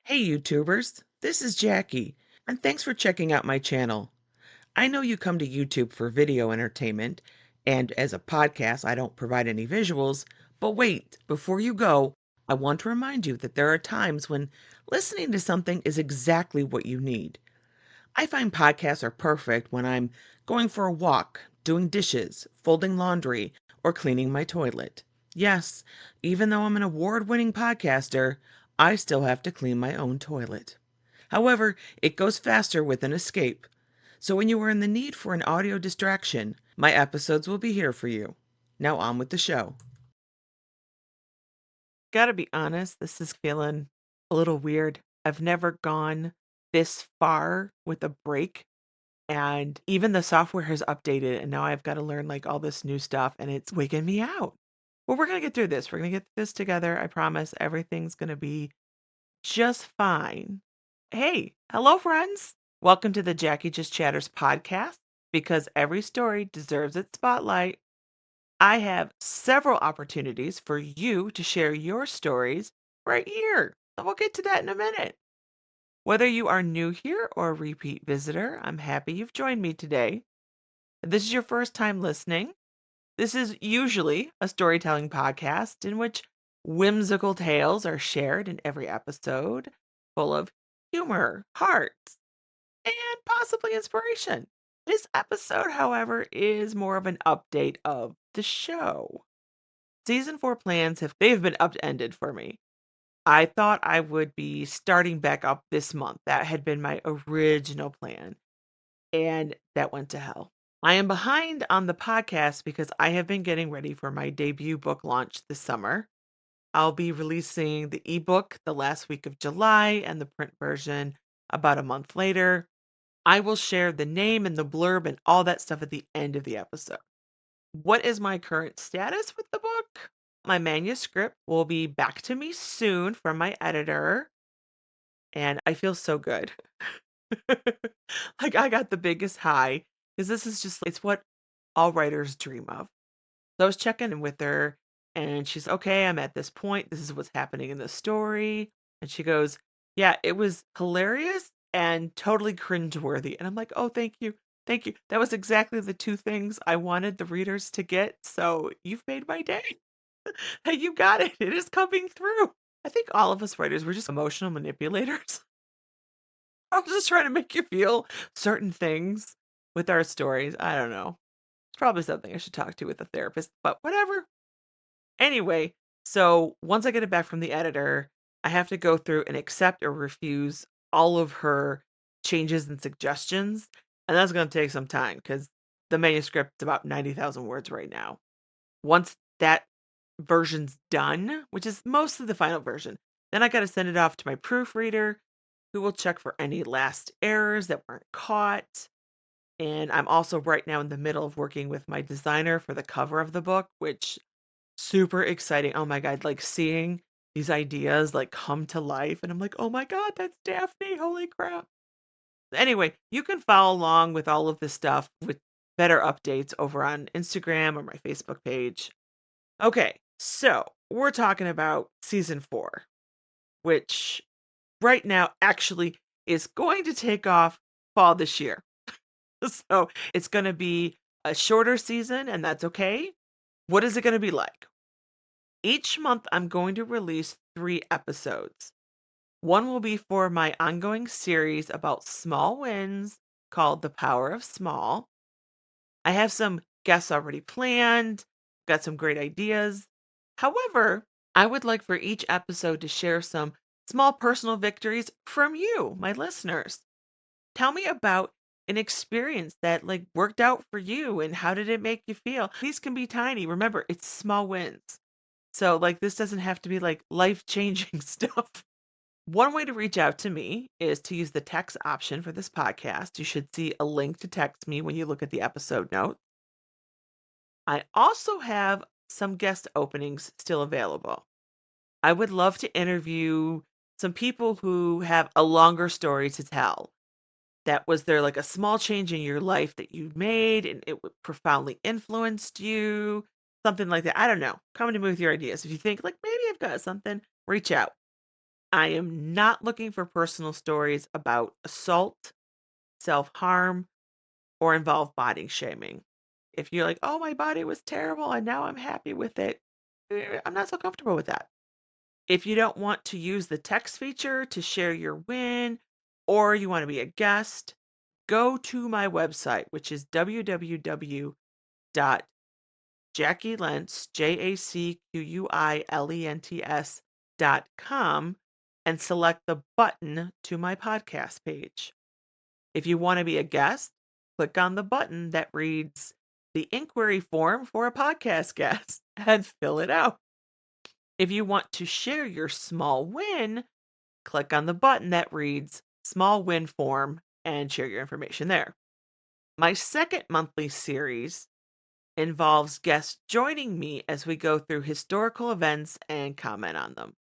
Hey YouTubers, this is Jacqui, and thanks for checking out my channel. I know you come to YouTube for video entertainment, and as a podcast, I don't provide any visuals, but wait, before you go, I want to remind you that there are times when listening to something is exactly what you need. I find podcasts are perfect when I'm going for a walk, doing dishes, folding laundry, or cleaning my toilet. Yes, even though I'm an award winning podcaster, I still have to clean my own toilet. However, it goes faster with an escape. So when you are in the need for an audio distraction, my episodes will be here for you. Now on with the show. Gotta be honest, this is feeling a little weird. I've never gone this far with a break. And even the software has updated, and now I've got to learn like all this new stuff, and it's wigging me out. Well, we're going to get through this. We're going to get this together. I promise everything's going to be just fine. Hey, hello, friends. Welcome to the Jacqui Just Chatters podcast because every story deserves its spotlight. I have several opportunities for you to share your stories right here. And we'll get to that in a minute. Whether you are new here or a repeat visitor, I'm happy you've joined me today. If this is your first time listening, this is usually a storytelling podcast in which whimsical tales are shared in every episode, full of humor, heart, and possibly inspiration. This episode, however, is more of an update of the show. Season 4 plans they've been upended for me. I thought I would be starting back up this month. That had been my original plan, and that went to hell. I am behind on the podcast because I have been getting ready for my debut book launch this summer. I'll be releasing the ebook the last week of July and the print version about a month later. I will share the name and the blurb and all that stuff at the end of the episode. What is my current status with the book? My manuscript will be back to me soon from my editor, and I feel so good. Like, I got the biggest high because this is just it's what all writers dream of. So I was checking in with her, and she's, "Okay, I'm at this point. This is what's happening in the story." And she goes, "Yeah, it was hilarious and totally cringeworthy." And I'm like, "Oh, thank you. Thank you. That was exactly the 2 things I wanted the readers to get, so you've made my day. Hey, you got it. It is coming through." I think all of us writers, we're just emotional manipulators. I'm just trying to make you feel certain things with our stories. I don't know. It's probably something I should talk to with a therapist, but whatever. Anyway, so once I get it back from the editor, I have to go through and accept or refuse all of her changes and suggestions. And that's going to take some time because the manuscript's about 90,000 words right now. Once that version's done, which is mostly the final version, then I got to send it off to my proofreader who will check for any last errors that weren't caught. And I'm also right now in the middle of working with my designer for the cover of the book, which super exciting. Oh my god, like seeing these ideas like come to life and I'm like, "Oh my god, that's Daphne. Holy crap." Anyway, you can follow along with all of this stuff with better updates over on Instagram or my Facebook page. Okay, so we're talking about season 4, which right now actually is going to take off fall this year. So it's going to be a shorter season, and that's okay. What is it going to be like? Each month, I'm going to release 3 episodes. One will be for my ongoing series about small wins called The Power of Small. I have some guests already planned, got some great ideas. However, I would like for each episode to share some small personal victories from you, my listeners. Tell me about an experience that like worked out for you and how did it make you feel? These can be tiny. Remember, it's small wins. So like this doesn't have to be like life-changing stuff. One way to reach out to me is to use the text option for this podcast. You should see a link to text me when you look at the episode notes. I also have some guest openings still available. I would love to interview some people who have a longer story to tell. That was there like a small change in your life that you made and it profoundly influenced you? Something like that. I don't know. Come to me with your ideas. If you think like maybe I've got something, reach out. I am not looking for personal stories about assault, self-harm, or involve body shaming. If you're like, "Oh, my body was terrible and now I'm happy with it," I'm not so comfortable with that. If you don't want to use the text feature to share your win or you want to be a guest, go to my website, which is www.jacquilents, JACQUILENTS.com, and select the button to my podcast page. If you want to be a guest, click on the button that reads the inquiry form for a podcast guest and fill it out. If you want to share your small win, click on the button that reads small win form and share your information there. My second monthly series involves guests joining me as we go through historical events and comment on them.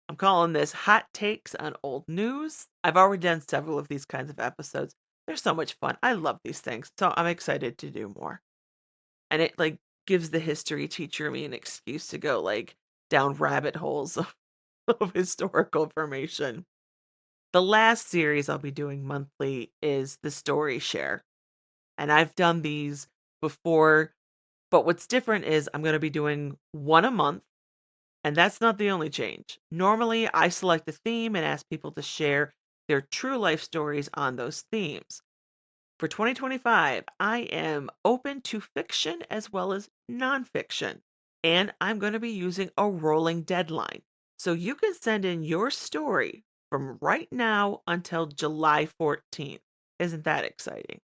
I'm calling this Hot Takes on Old News. I've already done several of these kinds of episodes. They're so much fun. I love these things. So I'm excited to do more. And it like gives the history teacher me an excuse to go like down rabbit holes of historical information. The last series I'll be doing monthly is the Story Share. And I've done these before, but what's different is I'm going to be doing one a month. And that's not the only change. Normally, I select a theme and ask people to share their true life stories on those themes. For 2025, I am open to fiction as well as nonfiction. And I'm going to be using a rolling deadline. So you can send in your story from right now until July 14th. Isn't that exciting?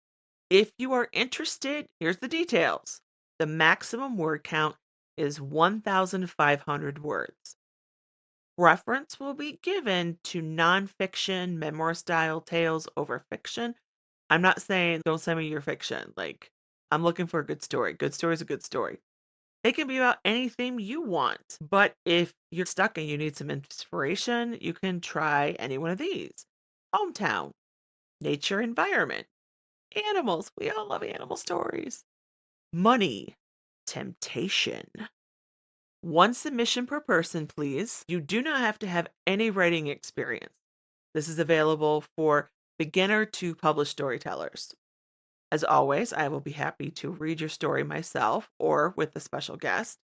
If you are interested, here's the details. The maximum word count is 1,500 words. Reference will be given to nonfiction, memoir style tales over fiction. I'm not saying don't send me your fiction. Like, I'm looking for a good story. Good story is a good story. It can be about anything you want. But if you're stuck and you need some inspiration, you can try any one of these: hometown, nature, environment, animals. We all love animal stories. Money, temptation. One submission per person, please. You do not have to have any writing experience. This is available for beginner to published storytellers. As always, I will be happy to read your story myself or with a special guest.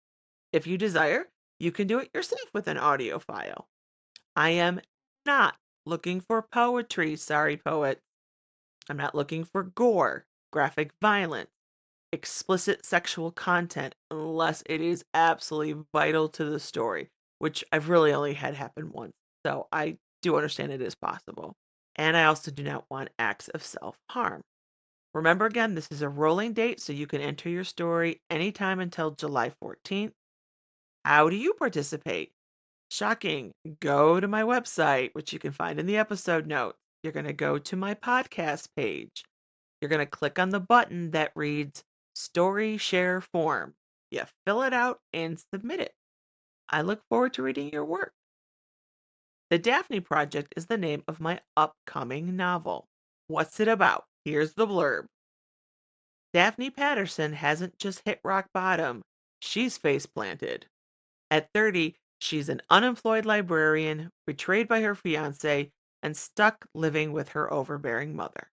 If you desire, you can do it yourself with an audio file. I am not looking for poetry, sorry, poet. I'm not looking for gore, graphic violence, explicit sexual content unless it is absolutely vital to the story, which I've really only had happen once. So I do understand it is possible. And I also do not want acts of self harm. Remember again, this is a rolling date, so you can enter your story anytime until July 14th. How do you participate? Shocking. Go to my website, which you can find in the episode notes. You're going to go to my podcast page. You're going to click on the button that reads Story Share Form. You fill it out and submit it. I look forward to reading your work. The Daphne Project is the name of my upcoming novel. What's it about? Here's the blurb. Daphne Patterson hasn't just hit rock bottom, she's face planted. At 30, she's an unemployed librarian, betrayed by her fiance, and stuck living with her overbearing mother.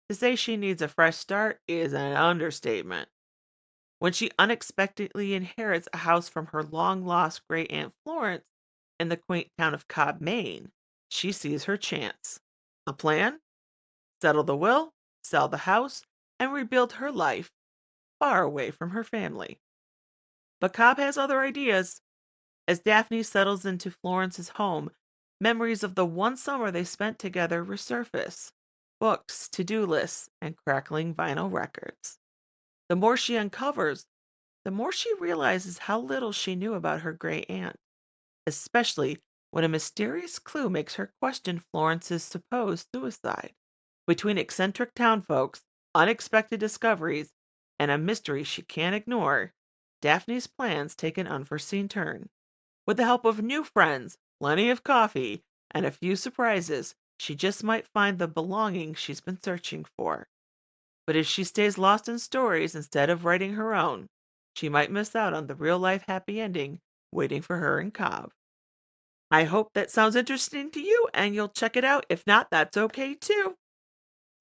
To say she needs a fresh start is an understatement. When she unexpectedly inherits a house from her long lost great aunt Florence in the quaint town of Cobb, Maine, she sees her chance. A plan? Settle the will, sell the house, and rebuild her life far away from her family. But Cobb has other ideas. As Daphne settles into Florence's home, memories of the one summer they spent together resurface: books, to do lists, and crackling vinyl records. The more she uncovers, the more she realizes how little she knew about her great aunt, especially when a mysterious clue makes her question Florence's supposed suicide. Between eccentric townfolks, unexpected discoveries, and a mystery she can't ignore, Daphne's plans take an unforeseen turn. With the help of new friends, plenty of coffee, and a few surprises, she just might find the belonging she's been searching for. But if she stays lost in stories instead of writing her own, she might miss out on the real life happy ending waiting for her in Cobb. I hope that sounds interesting to you and you'll check it out. If not, that's okay too.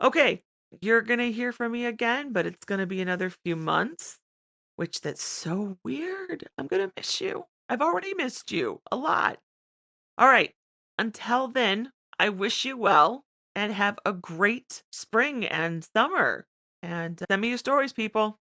Okay, you're gonna hear from me again, but it's gonna be another few months, which that's so weird. I'm gonna miss you. I've already missed you a lot. All right. Until then, I wish you well and have a great spring and summer. And send me your stories, people.